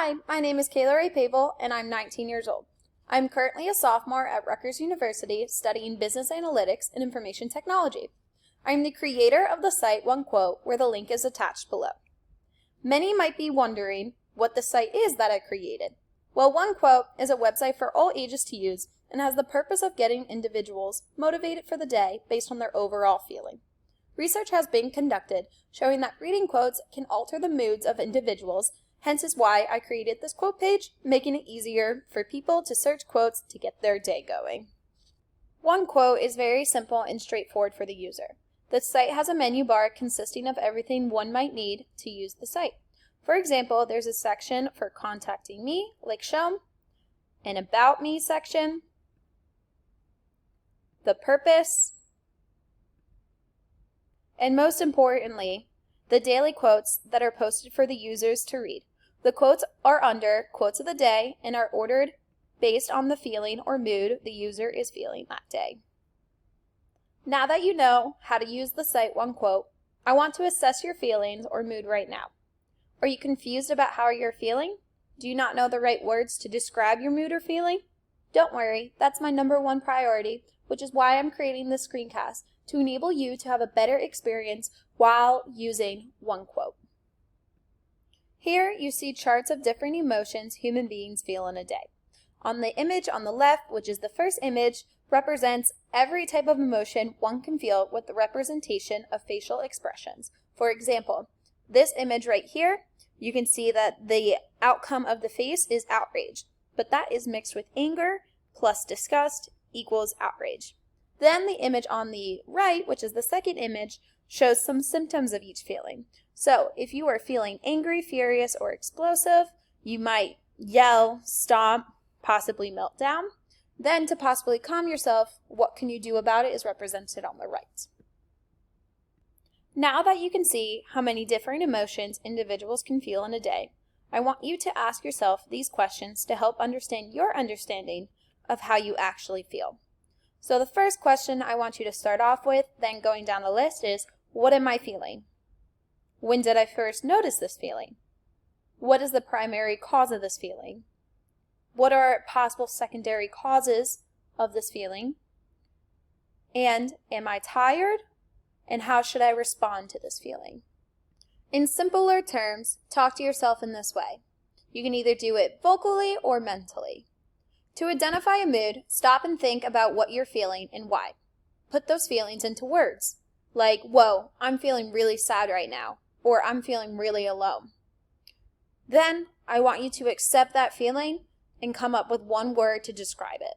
Hi, my name is Kayla Ray Pavel, and I'm 19 years old. I'm currently a sophomore at Rutgers University studying business analytics and information technology. I'm the creator of the site OneQuote, where the link is attached below. Many might be wondering what the site is that I created. Well, OneQuote is a website for all ages to use and has the purpose of getting individuals motivated for the day based on their overall feeling. Research has been conducted showing that reading quotes can alter the moods of individuals. Hence is why I created this quote page, making it easier for people to search quotes to get their day going. OneQuote is very simple and straightforward for the user. The site has a menu bar consisting of everything one might need to use the site. For example, there's a section for contacting me, like shown, an About Me section, the purpose, and most importantly, the daily quotes that are posted for the users to read. The quotes are under Quotes of the Day and are ordered based on the feeling or mood the user is feeling that day. Now that you know how to use the site OneQuote, I want to assess your feelings or mood right now. Are you confused about how you're feeling? Do you not know the right words to describe your mood or feeling? Don't worry, that's my #1 priority, which is why I'm creating this screencast, to enable you to have a better experience while using OneQuote. Here you see charts of different emotions human beings feel in a day. On the image on the left, which is the first image, represents every type of emotion one can feel with the representation of facial expressions. For example, this image right here, you can see that the outcome of the face is outrage, but that is mixed with anger plus disgust equals outrage. Then the image on the right, which is the second image, shows some symptoms of each feeling. So if you are feeling angry, furious, or explosive, you might yell, stomp, possibly melt down. Then to possibly calm yourself, what can you do about it is represented on the right. Now that you can see how many different emotions individuals can feel in a day, I want you to ask yourself these questions to help understand your understanding of how you actually feel. So the first question I want you to start off with, then going down the list, is what am I feeling? When did I first notice this feeling? What is the primary cause of this feeling? What are possible secondary causes of this feeling? And am I tired? And how should I respond to this feeling? In simpler terms, talk to yourself in this way. You can either do it vocally or mentally. To identify a mood, stop and think about what you're feeling and why. Put those feelings into words, like, whoa, I'm feeling really sad right now, or I'm feeling really alone. Then, I want you to accept that feeling and come up with one word to describe it.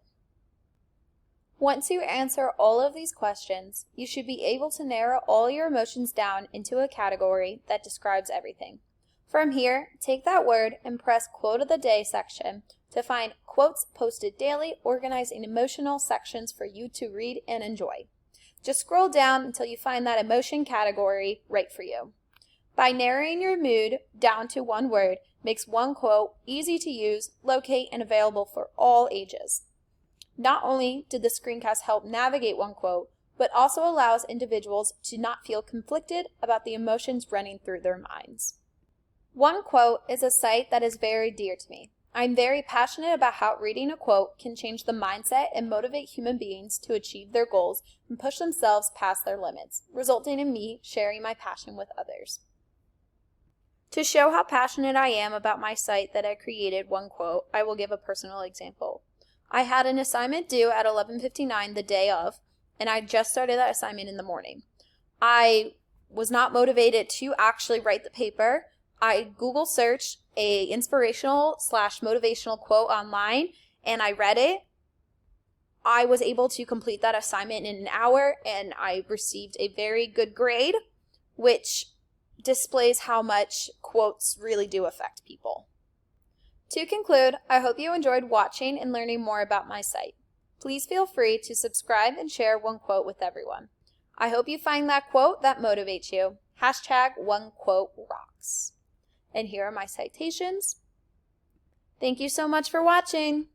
Once you answer all of these questions, you should be able to narrow all your emotions down into a category that describes everything. From here, take that word and press Quote of the Day section to find quotes posted daily organized in emotional sections for you to read and enjoy. Just scroll down until you find that emotion category right for you. By narrowing your mood down to one word makes OneQuote easy to use, locate, and available for all ages. Not only did the screencast help navigate OneQuote, but also allows individuals to not feel conflicted about the emotions running through their minds. OneQuote is a site that is very dear to me. I'm very passionate about how reading a quote can change the mindset and motivate human beings to achieve their goals and push themselves past their limits, resulting in me sharing my passion with others. To show how passionate I am about my site that I created, OneQuote, I will give a personal example. I had an assignment due at 11:59 the day of, and I just started that assignment in the morning. I was not motivated to actually write the paper. I Google searched a inspirational/motivational quote online, and I read it. I was able to complete that assignment in an hour, and I received a very good grade, which displays how much quotes really do affect people. To conclude, I hope you enjoyed watching and learning more about my site. Please feel free to subscribe and share OneQuote with everyone. I hope you find that quote that motivates you. #OneQuoteRocks. And here are my citations. Thank you so much for watching.